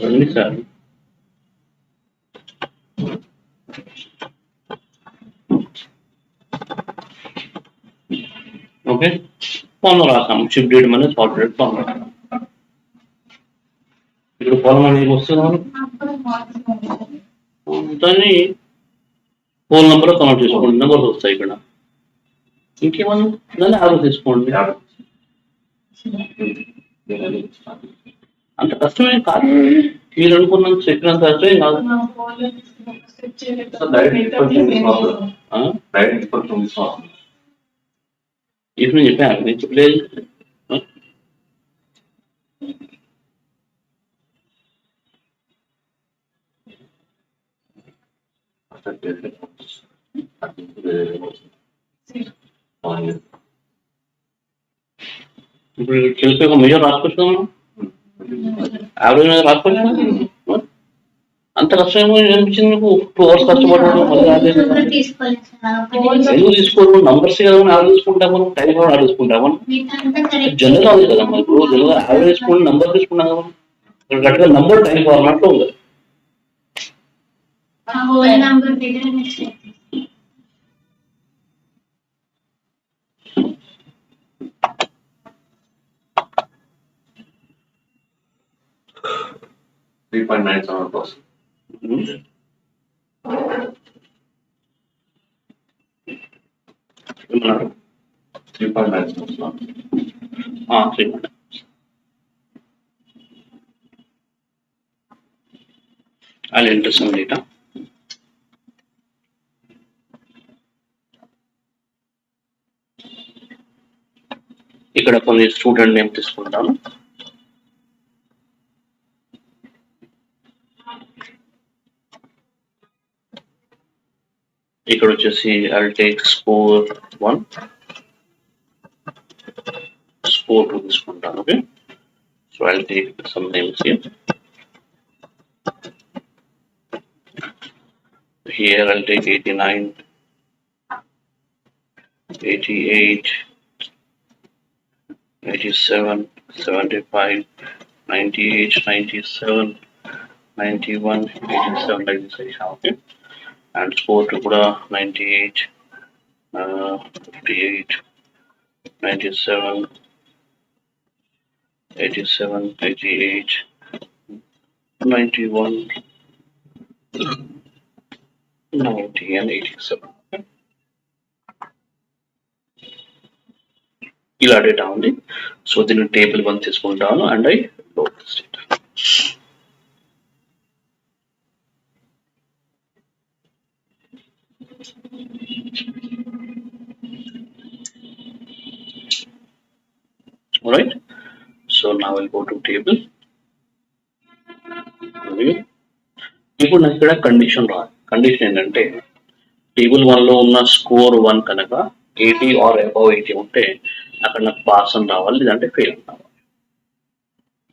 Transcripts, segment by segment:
రెండుసార్లు okay form రాసాము ship date అనేది software form రాసాము ఇప్పుడు ఫామ్ అనేది వస్తున్నాను దాన్ని ఫోన్ నెంబర్ కనెక్ట్ చేసుకోండి నెంబర్స్ వస్తాయి ఇక్కడ ఇంకేమన్నా దాన్ని యావరేజ్ తీసుకోండి అంత కష్టమేం కాదు మీరు అనుకున్నంత చెప్పినంత కష్టమేం కాదు ఇప్పుడు నేను చెప్పాను నేను చెప్పలేదు ఇప్పుడు తెలిపి ఒక మెజర్ రాసుకొచ్చాము యావరేజ్ మీద రాసుకొచ్చాము అంత కష్టమేమో అనిపించింది నీకు 2 hours కష్టపడ్డాడు మళ్ళీ ఎందుకు తీసుకోరు నంబర్స్ కదా యావరేజ్ తీసుకుంటాము టైం కూడా యాడ్ తీసుకుంటాము జనరల్ అవుతుంది కదా మరి ఇప్పుడు జనరల్ యావరేజ్ తీసుకుని నంబర్ తీసుకున్నాం కదా కరెక్ట్గా నంబర్ టైం ఫార్మాట్లో ఉంది 3.97%. ఏమన్నారు 3.97%. I'll enter some data. ఇక్కడ కొన్ని స్టూడెంట్ నేమ్ తీసుకుంటాను ఇక్కడ వచ్చేసి I'll take score 1 score 2 తీసుకుంటాను okay so I'll take some names here I'll take 89 88 87 75 98 97 91 87 like this okay and score 2 kuda 98 58 97 87 88 91 90 and 87 ఇలా డేటా ఉంది సో దీన్ని టేబుల్ 1 తీసుకుంటాను and I load this data alright so now I'll go to table ఇప్పుడు నాకు ఇక్కడ condition రాదు condition ఏంటంటే table 1 లో ఉన్న స్కోర్ 1 కనుక 80 ఆర్ అబౌవ్ 80 ఉంటే అక్కడ నాకు పాస్ అని రావాలి లేదంటే ఫెయిల్ అని రావాలి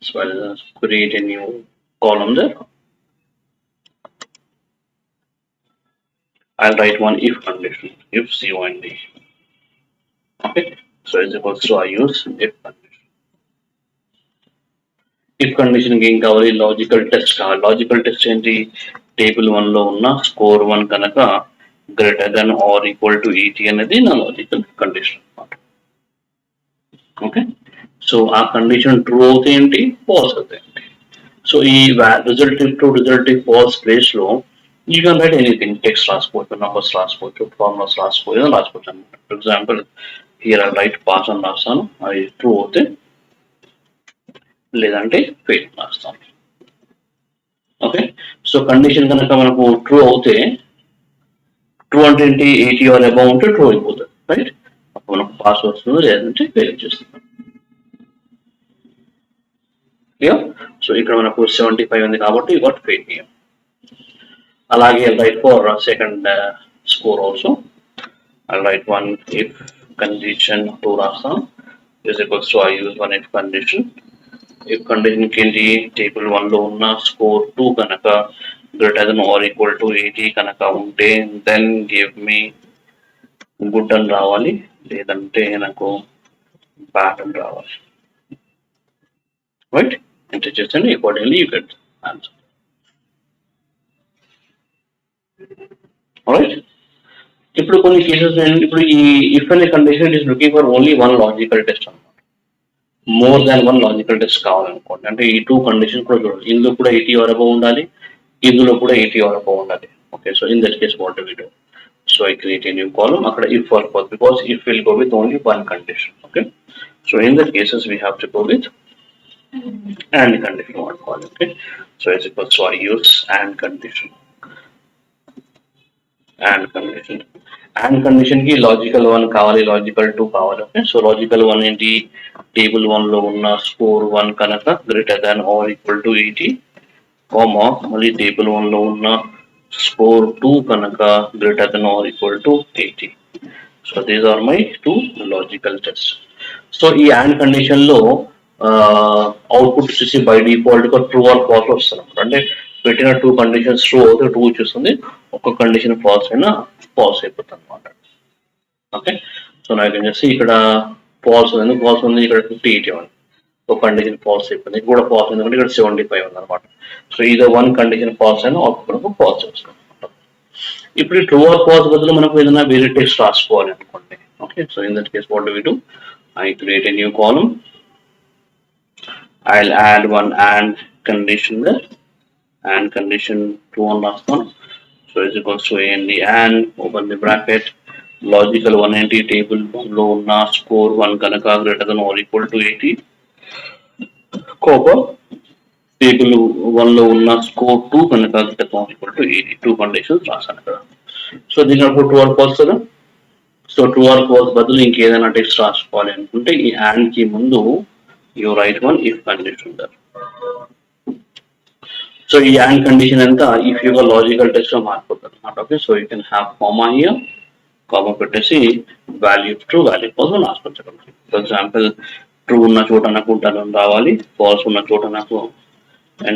so I'll create a new column there I'll write one if condition if C and D okay so is equals to I use if condition ఏం కావాలి లాజికల్ టెస్ట్ కావాలి లాజికల్ టెస్ట్ ఏంటి table 1 లో ఉన్న score 1 కనుక greater than or equal to 80 అనేది నా logical condition అన్నమాట ఓకే సో ఆ కండిషన్ ట్రూ అవుతే ఏంటి ఫాల్స్ అవుతే ఏంటి సో ఈ result if true result if false place లో you can write anything text రాసుకోవచ్చు నంబర్స్ రాసుకోవచ్చు ఫార్ములాస్ రాసుకోవచ్చు రాసుకోవచ్చు అనమాట for example here I write pass అని రాస్తాను అది ట్రూ అవుతే లేదంటే ఫెయిల్ రాస్తాం ఓకే సో కండిషన్ కనుక మనకు ట్రూ అవుతే ట్రూ అంటే ఏంటి 80 ఆర్ అబౌవ్ ఉంటే ట్రూ అయిపోతుంది రైట్ అప్పుడు మనకు పాస్ వస్తుంది లేదంటే ఫెయిల్ చేస్తుంది క్లియర్. సో ఇక్కడ మనకు 75 ఉంది కాబట్టి యూ గాట్ ఫెయిల్ హియర్. అలాగే right for second score also. I'll write one if condition 2 రాస్తాం is equals to I use one if condition. If condition కింది టేబుల్ 1 లో ఉన్న స్కోర్ 2 కనుక greater than or equal to 80 కనుక ఉంటే then give me good అని రావాలి, లేదంటే నాకు బ్యాడ్ అని రావాలి. రైట్, ఎంటర్ చేయండి, accordingly you get answer. Right, ఇప్పుడు కొన్ని కేసెస్ ఇప్పుడు ఈ ఇఫ్ అనే condition it is looking for only one logical test అనమాట. More than one logical test కావాలనుకోండి, అంటే ఈ 2 కండిషన్ కూడా చూడాలి. ఇందులో కూడా 80 or above ఉండాలి, ఇందులో కూడా 80 or above ఉండాలి. Okay, so in that case what do we do? So I create a new column. అక్కడ ఇఫ్ వర్క్ అవుతుంది because if will go with only one condition. Okay, so in that cases we have to go with and condition వాడుకోవాలి. Okay, so is equals to I use and condition. And condition కి logical 1 కావాలి, logical 2 కావాలి. Okay, so logical 1 ఏంటి? Table 1 లో ఉన్న score 1 కనుక greater than or equal to 80, comma మళ్ళీ table 1 లో ఉన్న స్కోర్ 2 కనుక greater than or equal to 80. So these are my 2 logical test. So ఈ అండ్ కండిషన్ లో అవుట్పుట్ వచ్చేసి బై డిఫాల్ట్ గా ట్రూ ఆర్ ఫాల్స్ వస్తుంది. అంటే పెట్టిన 2 కండిషన్స్ ట్రూ అవుతే 2 వచ్చేస్తుంది, ఒక కండిషన్ ఫాల్స్ అయినా ఫాల్స్ అయిపోతుంది అనమాట. ఓకే, సో నాకు వచ్చేసి ఇక్కడ ఫాల్స్ ఉంది. ఎందుకు ఫాల్స్ ఉంది? ఇక్కడ 50, 80 ఉంది. ఒక కండిషన్ ఫాల్స్ అయిపోయింది, ఇక్కడ కూడా ఫాల్స్ ఉంది, ఇక్కడ 75 ఉంది అనమాట. సో ఇదో వన్ కండిషన్ ఫాల్స్ అయినా అవుట్పుట్ ఫాల్స్ వస్తుంది. ఇప్పుడు ట్రూ ఆర్ ఫాల్స్ బదులు మనకు ఏదైనా వేరే టెక్స్ట్ రాసుకోవాలి అనుకోండి. Okay, so in that case what do we do? I create a new column. I'll add one and condition there, and condition 2 on last one. So is equals to and open the bracket, logical 180 table 1 లో ఉన్న score 1 కనుక greater than or equal to 80, Cooper table 1 లో ఉన్న score 2 కనుక greater than or equal to 80. 2 conditions రాసాను కదా. So దీని అప్పుడు ట్రూ ఆర్ ఫాల్స్ కదా. సో ట్రూ ఆర్ ఫాల్స్ బదులు ఇంకేదైనా టెక్స్ట్ రాసుకోవాలి అనుకుంటే ఈ and కి ముందు you write one if condition there. So ఈ and condition అంతా if you got logical test లో మారిపోతుంది అన్నమాట. Okay, so you can have comma here, comma పెట్టేసి వాల్యూ ట్రూ, వాల్యూ ఫాల్స్ రాసుకోవచ్చు. ఫర్ ఎగ్జాంపుల్ ట్రూ ఉన్న చోట నాకు ఉంటాను రావాలి, ఫాల్స్ ఉన్న చోట నాకు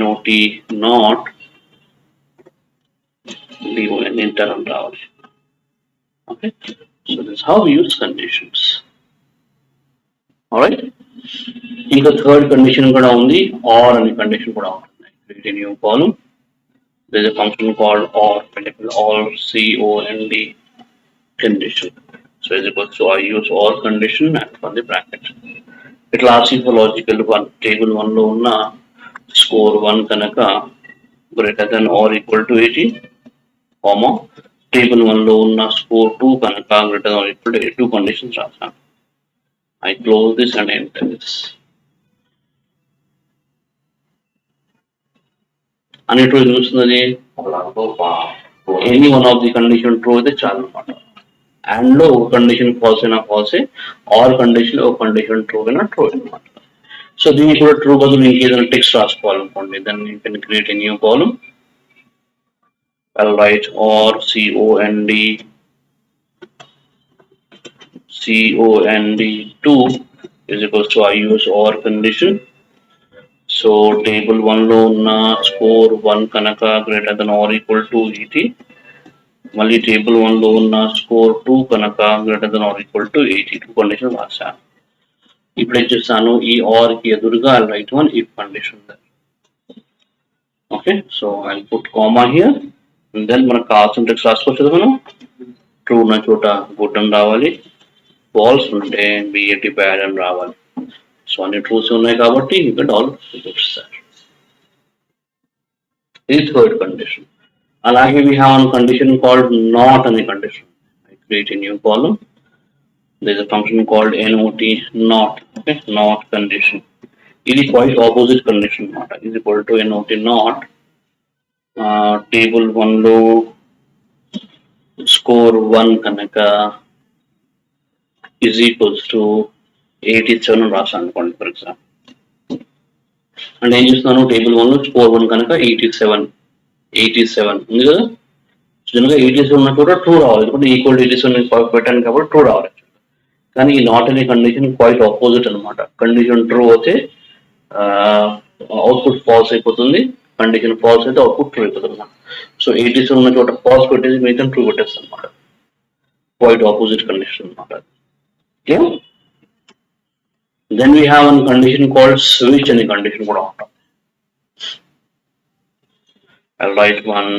NOT నాట్ DON ఇంటర్ అని రావాలి. Okay, so this how we use conditions. Alright, ఇంకా థర్డ్ కండిషన్ కూడా ఉంది, ఆర్ అనే కండిషన్ కూడా ఉంటుంది. Create a new column. There is a function called or, particular or COND condition. So is equals to I use or condition and for the bracket. It will ask you for logical 1. Table 1 లో ఉన్న score 1 కనుక greater than or equal to 80, comma table 1 లో ఉన్న score 2 కనుక greater than or equal to 82 conditions రాసాను. I close this and enter this. అని true చూస్తున్నది any one of the condition true అయితే చాలు అనమాట. అండ్ లో ఒక కండిషన్ ఫాల్స్ అయినా ఫాల్సే, ఆర్ కండిషన్ ఒక కండిషన్ ట్రూ అయినా ట్రూ అనమాట. సో దీనికి కూడా ట్రూ బదులు ఇంకేదైనా టెక్స్ట్ రాసుకోవాలనుకోండి, దాన్ని you can create a new column. I'll write or COND 2 is equals to I use or condition. So table 1 లో ఉన్న స్కోర్ 1 కనుక greater than or equal to 80, మళ్ళీ టేబుల్ 1 లో ఉన్న స్కోర్ 2 కనుక greater than or equal to 82 condition రాశాను. ఇప్పుడు ఏం చేస్తాను, ఈ ఆర్ కి ఎదురుగా I write one if condition. Okay, so I put comma here, then మనకు కావాల్సిన టెక్స్ట్ రాసుకోవచ్చు కదా. మనం ట్రూ ఉన్న చోట గుడ్ అని రావాలి, ఫాల్స్ ఉంటే BAT బ్యాడ్ అని రావాలి. సో అన్ని ట్రూస్ ఉన్నాయి కాబట్టి you get all goods sir. ఇది థర్డ్ కండిషన్. అలాగే we have one condition called not అనే condition. I create a new column. There is a function called NOT not. Okay, not condition. ఇది quite opposite condition అన్నమాట. ఇది equal to NOT not table 1 లో score 1 కనుక is equals to 87 రాసాను అనుకోండి for example. అంటే ఏం చేస్తున్నాను, టేబుల్ 1 లో స్కోర్ 1 కనుక 87 ఉంది కదా. జనరల్గా 87 ఉన్న చోట ట్రూ రావాలి, ఎందుకంటే ఈక్వల్ 87 పెట్టాను కాబట్టి ట్రూ రావాలి. కానీ ఈ నాట్ అనే కండిషన్ క్వైట్ ఆపోజిట్ అనమాట. కండిషన్ ట్రూ అయితే అవుట్పుట్ ఫాల్స్ అయిపోతుంది, కండిషన్ ఫాల్స్ అయితే అవుట్పుట్ ట్రూ అయిపోతుంది అనమాట. సో 87 ఉన్న చోట ఫాల్స్ పెట్టేసి మిగతా ట్రూ పెట్టేస్తుంది అనమాట. క్వైట్ ఆపోజిట్ కండిషన్ అనమాట. Okay, then we have one condition called switch అనే కండిషన్ కూడా ఉంటాం. I'll write one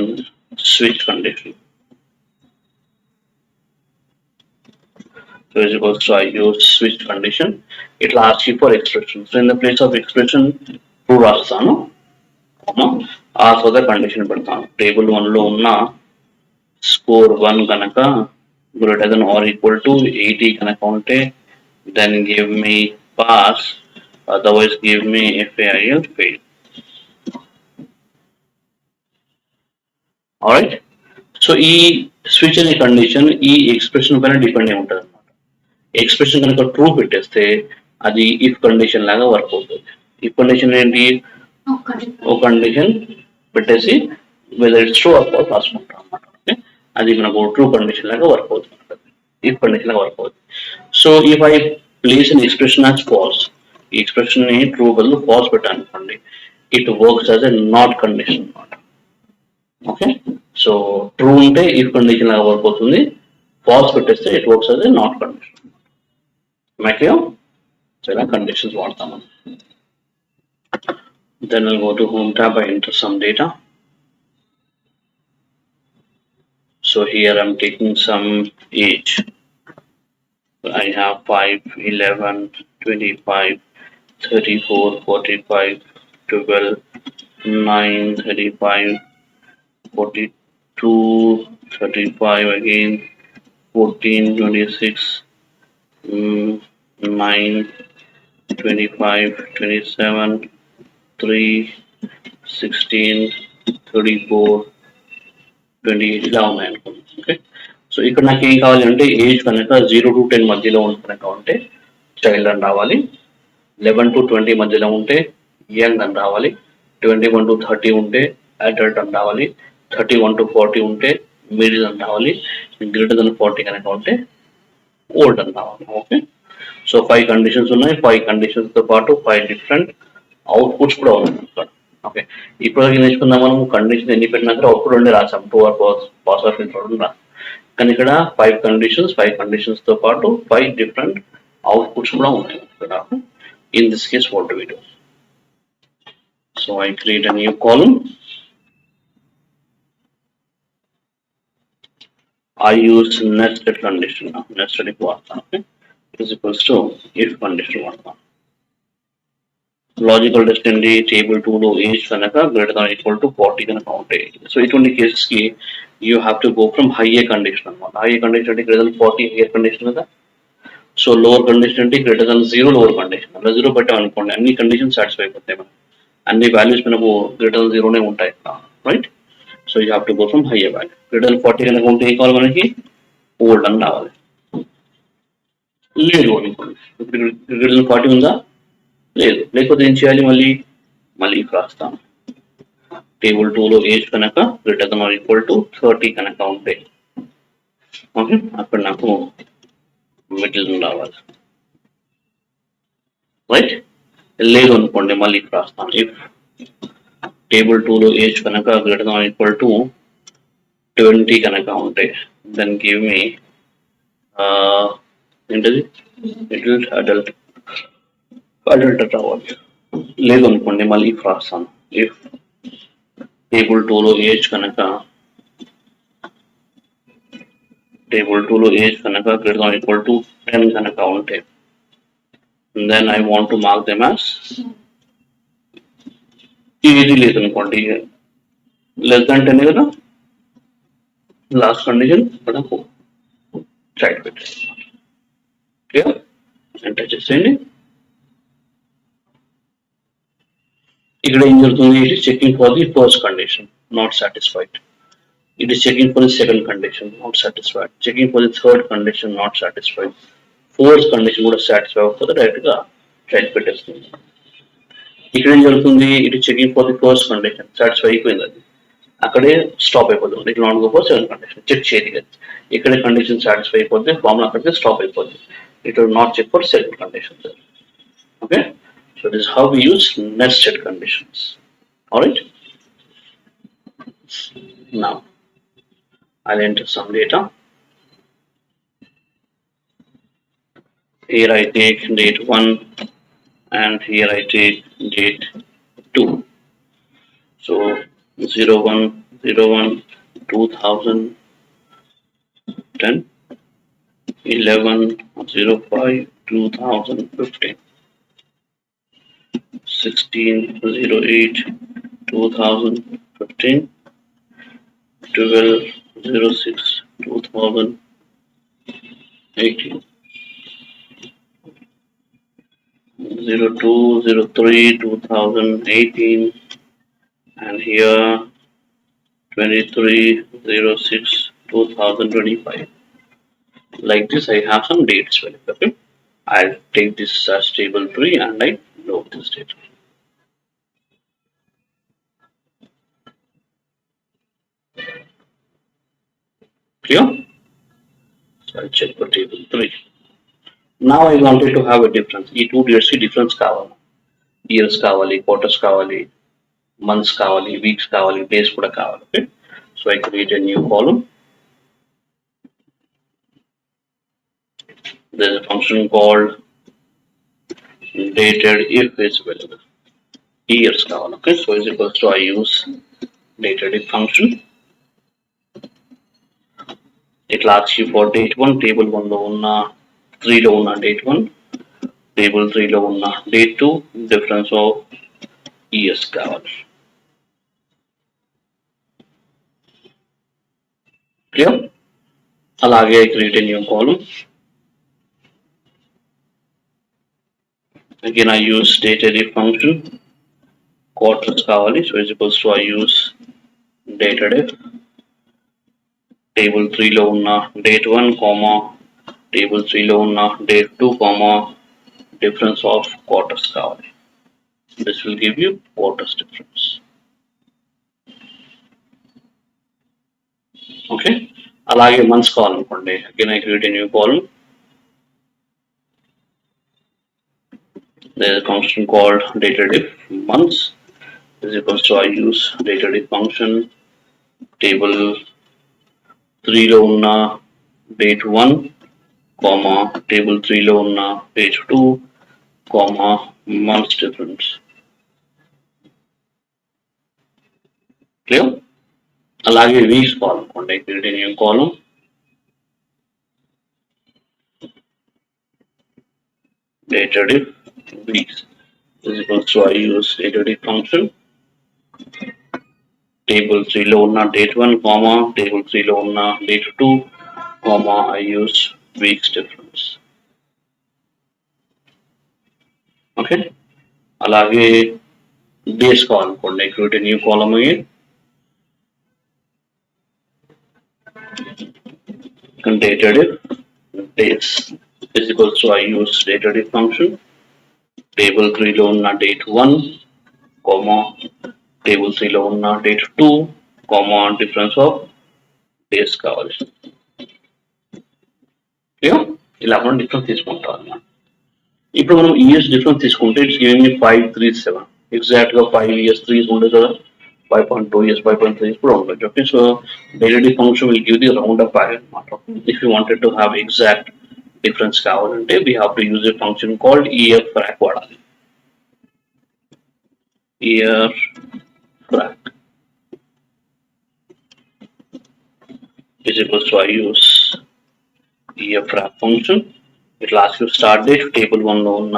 switch condition. So is equals to I use switch condition. It will ask you for expression. So in the place of expression, true రాస్తాను, ఆ సోద condition పెడతాను. Table 1 లో ఉన్న score 1 కనుక greater than or equal to 80 కనుక ఉంటే then give me pass, otherwise give me fail. Alright. So ఈ switch అనే కండిషన్ ఈ ఎక్స్ప్రెషన్ పైన డిపెండ్ అయి ఉంటుంది అనమాట. ఎక్స్ప్రెషన్ కనుక ట్రూ పెట్టేస్తే అది ఇఫ్ కండిషన్ లాగా వర్క్ అవుతుంది. ఇఫ్ కండిషన్ ఏంటి, ఒక కండిషన్ పెట్టేసి whether it's true or false రాసుకుంటాం అనమాట. ఓకే, అది మనకు ట్రూ కండిషన్ లాగా వర్క్ అవుతుంది, ఇఫ్ కండిషన్ లాగా వర్క్ అవుతుంది. So if I place an expression as false, ఈ ఎక్స్ప్రెషన్ ని ట్రూ బదులు ఫాల్స్ పెట్టాను అనుకోండి, it works as a not condition అనమాట. ఓకే, సో ట్రూ ఉంటే ఇఫ్ కండిషన్ లాగా వర్క్ అవుతుంది, ఫాల్స్ పెట్టేస్తే it works as a not condition. Okay, so ఇలా కండిషన్స్ వాడతాము. Then I'll go to home tab, I enter some data. So here I'm taking some age. I have 5, 11, 25, 34, 45, 12, 9, 35, 42, 35 again, 14, 26, 9, 25, 27, 3, 16, 34, 28 ఇలా ఉన్నాయి అనుకోండి. Okay, so ఇక్కడ నాకు ఏం కావాలి అంటే ఏజ్ కనుక 0 to 10 మధ్యలో కనుక ఉంటే చైల్డ్ అని రావాలి, 11 to 20 మధ్యలో ఉంటే యంగ్ అని రావాలి, 21 to 30 ఉంటే అడల్ట్ అని రావాలి, 31 to 40 ఉంటే మిడిల్ అని రావాలి, గ్రేటర్ దెన్ 40 కనుక ఉంటే ఓల్డ్ అని రావాలి. ఓకే, సో 5 కండిషన్స్ ఉన్నాయి. 5 కండిషన్స్ తో పాటు 5 డిఫరెంట్ అవుట్పుట్స్ కూడా ఉన్నాయి ఇక్కడ. ఓకే, ఇప్పుడు నేర్చుకుందాం మనం కండిషన్ ఎన్ని పెట్టినాక అవుట్పుట్ ఉండే రాసాం, true or false, pass or fail రాసాం. కానీ ఇక్కడ 5 కండిషన్స్ తో పాటు 5 డిఫరెంట్ అవుట్పుట్స్ కూడా ఉన్నాయి ఇక్కడ. In this case what do we do? So I create a new column. I use nested condition. Nested if వాడతాను. Okay, is equals to if condition వాడతాను. లాజికల్ టెస్ట్ ఏంటి, టేబుల్ 2 లో age కనుక greater than equal to 40 కనుక ఉంటాయి. So ఇటువంటి cases కి you have to go from hire condition అనమాట. హైయర్ కండిషన్ అంటే గ్రేటర్ దాన్ 40 హైయర్ కండిషన్ కదా. సో లోవర్ కండిషన్ అంటే గ్రేటర్ దాన్ 0 లోవర్ కండిషన్. అలా 0 పెట్టాం అనుకోండి, అన్ని కండిషన్ సాటిస్ఫై అయిపోతాయి, మనకి అన్ని వాల్యూస్ మనకు గ్రేటర్ దాన్ 0నే ఉంటాయి, right. So you have to go from hire value. Greater than 40 కనుక ఉంటే ఏం కావాలి మనకి, ఓల్డ్ అని రావాలి. లేదు అనుకోండి, గ్రేటర్ దాన్ 40 ఉందా, లేదు, లేకపోతే ఏం చేయాలి, మళ్ళీ రాస్తాను. టేబుల్ 2 లో ఏజ్ కనుక greater than or equal to 30 కనుక ఉంటే, ఓకే, అక్కడ నాకు మిడిల్ రావాలి, రైట్. లేదు అనుకోండి, మళ్ళీ రాస్తాను. ఇఫ్ టేబుల్ 2 లో ఏజ్ కనుక greater than or equal to 20 కనుక ఉంటే దెన్ గివ్ మీ ఏంటది, అడల్ట్ రావాలి. లేదు అనుకోండి, మళ్ళీ రాస్తాను. ఇఫ్ టేబుల్ 2 లో ఏజ్ కనుక గ్రేటర్ దాన్ ఈక్వల్ టు 10 కనుక ఉంటే then I want to mark them as ఏది లేదు అనుకోండి, లెస్ దాన్ 10 కదా లాస్ట్ కండిషన్, మనకు చైల్డ్ పెట్టేస్తాం. క్లియర్, ఎంటర్ చేసేయండి. ఇక్కడ ఏం జరుగుతుంది, it is checking for the first condition, not satisfied. It is checking for the second condition, not satisfied. Checking for the third condition, not satisfied. Fourth condition కూడా satisfy అవుతుంది, direct గా child పెట్టేస్తుంది. ఇక్కడ ఏం జరుగుతుంది, it checking for the first condition, satisfy అయిపోయింది అది, అక్కడే స్టాప్ అయిపోతుంది. It not go for second condition, check చేయదు కదా, ఇక్కడే కండిషన్ సాటిస్ఫై అయిపోతే ఫార్ములా అక్కడికి స్టాప్ అయిపోతుంది. It will not check for second condition. Okay, so this how we use nested conditions. Alright, now I'll enter some data. Here I take date 1 and here I take date 2. So 0101 2010, 1105 2015, 1608 2015, 1206 2018, 0203 2018, and here 2306 2025. Like this, I have some dates. Okay, I'll take this as table 3 and I load this data. Clear? So I'll check for table 3. Now I wanted to have a difference. ఈ 2 dates difference కావాలి, years కావాలి, quarters కావాలి, months కావాలి, weeks కావాలి, days కూడా కావాలి. Okay, so I create a new column. There's a function called dated if is available. Years కావాలి. Okay, so is equals to I use dated if function. It asks you for date 1, table 1 లో ఉన్న 3 లో ఉన్న date 1, table 3 లో ఉన్న date 2, difference of years కావాలి. Clear? అలాగే I create a new column. Again I use dated if function. Quarters కావాలి, so is equals to I use dated if. Table 3 లో ఉన్న date 1, table 3 లో ఉన్న date 2, difference of quarters కావాలి. This will give you quarters difference. Okay, అలాగే months కావాలనుకోండి, again I create a new column. There is a function called dated if months is equals to I use dated if function. Table 3 లో ఉన్న date 1, table 3 లో ఉన్న date 2, months difference. Clear? అలాగే weeks కావాలనుకోండి, I create a new column. Dated if weeks is equals to I use dated if function. Table 3 లో ఉన్న date 1, table 3 లో ఉన్న date 2, I use weeks difference. Okay, అలాగే days కావాలనుకోండి, I create a new column again. Dated if days is equals to I use dated if function. Table 3 లో ఉన్న date 1, table 3 లో ఉన్న date 2, difference of days కావాలి. ఇలా మనం difference తీసుకుంటాం అన్నమాట. ఇప్పుడు మనం ఇయర్స్ డిఫరెన్స్ తీసుకుంటే ఇట్స్ గివింగ్ మీ 537, ఎగ్జాక్ట్ గా 5 years 3 ఉండదు కదా, 5.2 years 5.3 years కూడా ఉండొచ్చు. Okay, so direct function will give the round up value అన్నమాట. If you wanted to have exact difference కావాలంటే we have to use a function called year frac వాడాలి. Year frac is equals to I use EF wrap function. It will ask you start date, table 1 లో ఉన్న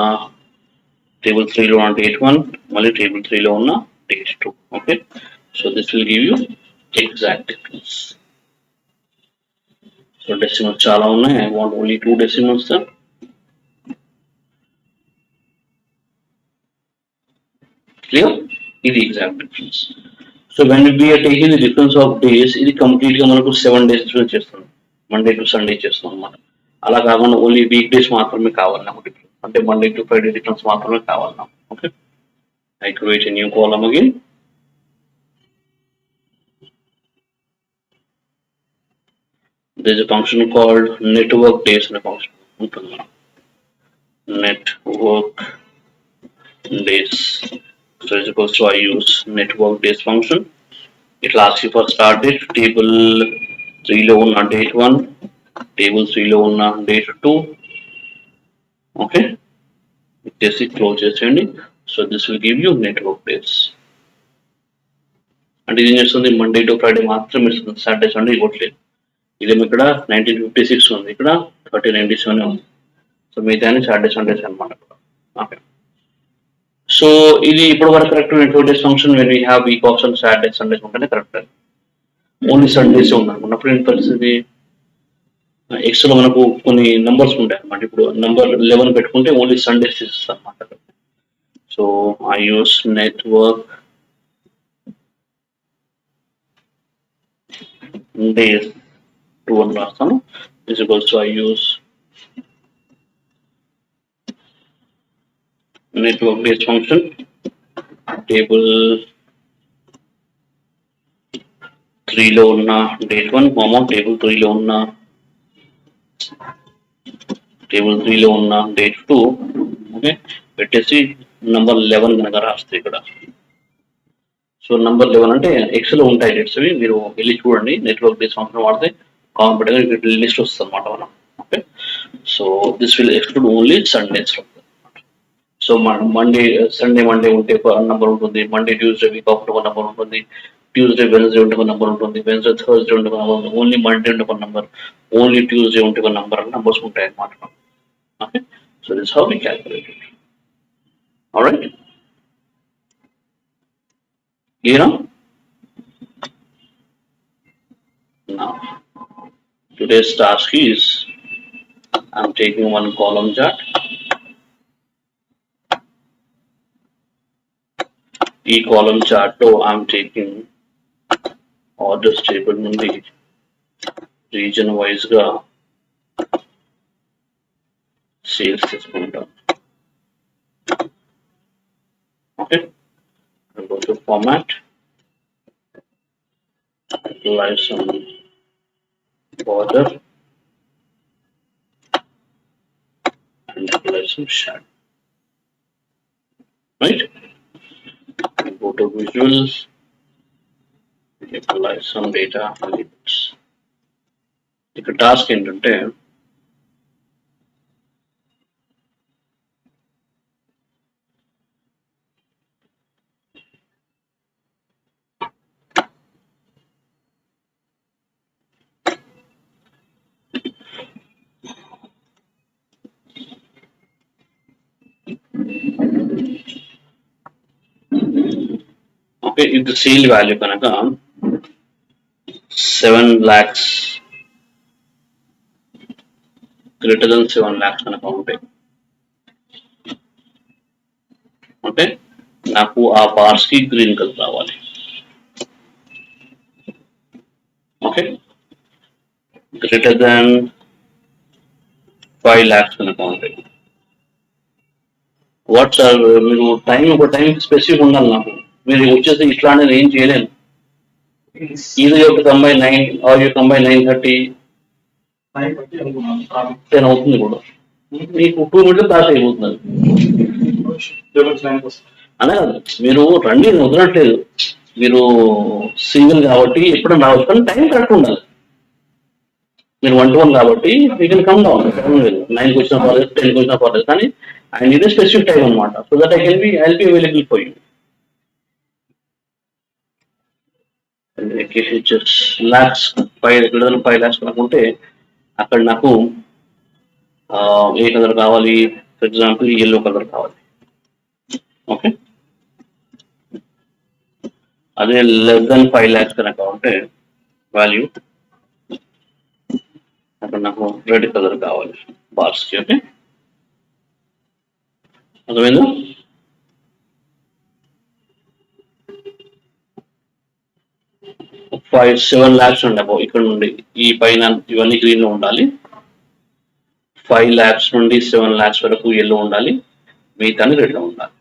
table 3 లో ఉన్న date 1, మళ్ళీ table 3 లో ఉన్న date 2. Okay, so this will give you exact difference. So decimals చాలా ఉన్నాయి, I want only 2 decimals sir. Clear? ఇది exact difference. So when we are taking the difference of days, ఇది complete గా మనకు 7 days difference చేస్తుంది, Monday to Sunday చేస్తాం అన్నమాట. అలా కాకుండా ఓన్లీ వీక్ డేస్ మాత్రమే కావాలి నాకు డిఫరెన్స్, అంటే మండే టు ఫ్రైడే డిఫరెన్స్ మాత్రమే కావాలి నాకు. Okay, I create a new column again. There's a function called network days and a function. Network days. So as opposed to I use network days function. It will ask you for start date, table 3 లో ఉన్న date 1, table 3 లో ఉన్న date 2. Okay, చేసి close చేసేయండి. So this will give you network days. అంటే ఇది ఏం చేస్తుంది, మండే టు ఫ్రైడే మాత్రం ఇస్తుంది, సాటర్డే సండే ఇవ్వట్లేదు. ఇదేమో ఇక్కడ 1956 ఉంది, ఇక్కడ 1397 ఉంది. సో మిగతా సాటర్డే సండేస్ అనమాట. ఓకే, సో ఇది ఇప్పుడు వరకు correct network days function when we have week off Saturday Sundays ఉంటేనే కరెక్ట్. ఓన్లీ సండేస్ ఉన్నాయి ఉన్నప్పుడు ఏం పరిస్థితి, ఎక్స్లో మనకు కొన్ని నంబర్స్ ఉంటాయి అన్నమాట. ఇప్పుడు నంబర్ 11 పెట్టుకుంటే ఓన్లీ సండేస్ తీసేస్తాం అన్నమాట. So I use network days 2 అని రాస్తాను. is equals to I use network days function, table 3 లో ఉన్న date 1 comma table 3 లో ఉన్న date 2. ఓకే, పెట్టేసి నంబర్ 11 కనుక రాస్తే ఇక్కడ. సో నంబర్ 11 అంటే ఎక్స్ లో ఉంటాయి డేట్స్ అవి, మీరు వెళ్ళి చూడండి. నెట్వర్క్ డేస్ ఫంక్షన్ వాడితే కాంపిటెంట్ లిస్ట్ వస్తుంది అనమాట మనం. Okay, so this will exclude only Sundays. So Monday Monday ఉంటే ఒక నంబర్ ఉంటుంది, మండే ట్యూస్డే వీక్ ఆఫ్ ఒక నంబర్ ఉంటుంది, ట్యూస్డే వెన్స్డే ఉంటే ఒక నంబర్ ఉంటుంది, వెన్స్డే థర్స్డే ఉంటే ఒక నంబర్ ఉంటుంది, ఓన్లీ మండే ఉంటే ఒక నంబర్, ఓన్లీ ట్యూస్డే ఉంటే ఒక నంబర్ అని నంబర్స్ ఉంటాయి అన్నమాట. Okay, so this how we calculate it. Alright, clear? Now today's task is I'm taking one column chart. ఈ కాలమ్ చార్ట్ లో I'm taking ఆర్డర్స్ టేబుల్ నుండి రీజన్ వైజ్ గా sales తీసుకుంటాం. Okay, go to format, apply some border and apply some shadow. Right, go to visuals, apply some data elements. ఇక్కడ task ఏంటంటే okay, ఇది sale value కనుక 7 lakhs greater than 7 lakhs కనుక ఉంటాయి. అంటే నాకు ఆ బార్స్ కి గ్రీన్ కలర్ రావాలి. ఓకే, గ్రేటర్ దాన్ 5 lakhs కనుక ఉంటాయి. వాట్స్ ఆర్, మీరు ఒక టైం స్పెసిఫిక్ ఉండాలి. నాకు మీరు వచ్చేసి ఇట్లా అనేది ఏం చేయలేను. ఇది ఒక కంబైన్ 9 ఆర్ యూ కంబైన్ 9:30 10 అవుతుంది కూడా, మీకు 2 minutes పాస్ అయిపోతుంది. అనే మీరు రండి, వదలట్లేదు, మీరు సింగిల్ కాబట్టి ఎప్పుడైనా రావచ్చు, కానీ టైం కరెక్ట్ ఉండాలి. మీరు 1-to-1 కాబట్టి యూ కెన్ కమ్ డౌన్ 9కి వచ్చిన పర్లేదు, 10కి వచ్చిన పర్లేదు, కానీ I need a specific time అనమాట. So that I be available for you. Lakhs 5 lakhs అనుకుంటే అక్కడ నాకు ఏ కలర్ కావాలి, ఫర్ ఎగ్జాంపుల్ ఎల్లో కలర్ కావాలి. ఓకే, అదే లెస్ దెన్ 5 lakhs కనుక ఉంటే వాల్యూ అక్కడ నాకు రెడ్ కలర్ కావాలి బార్స్ కి. ఓకే, అర్థమైందా? 7 lakhs ఉండవు ఇక్కడ నుండి, ఈ పైన ఇవన్నీ గ్రీన్ లో ఉండాలి. 5 lakhs నుండి 7 lakhs వరకు ఎల్లో ఉండాలి, మిగతాని రెడ్ లో ఉండాలి.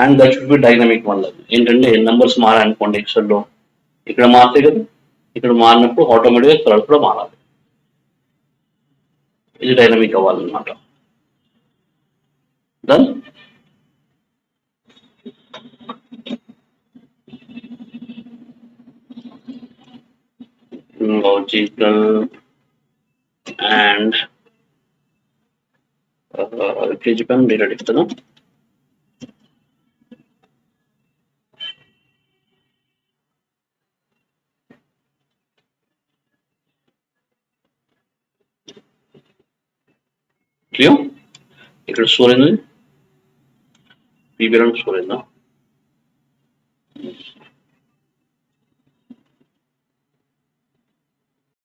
And that should be dynamic one. ఏంటంటే నెంబర్స్ మారాలనుకోండి ఎక్సెల్లో, ఇక్కడ మారితే కదా, ఇక్కడ మారినప్పుడు ఆటోమేటిక్గా కలర్ కూడా మారాలి. ఇది డైనమిక్ అవ్వాలన్నమాట. డన్. లాజికల్ అండ్ చెప్పాను, డేటా ఇస్తాను. క్లియర్. ఇక్కడ స్టోర్ అయింది, పీబీఆర్ స్టోర్ అయిందా?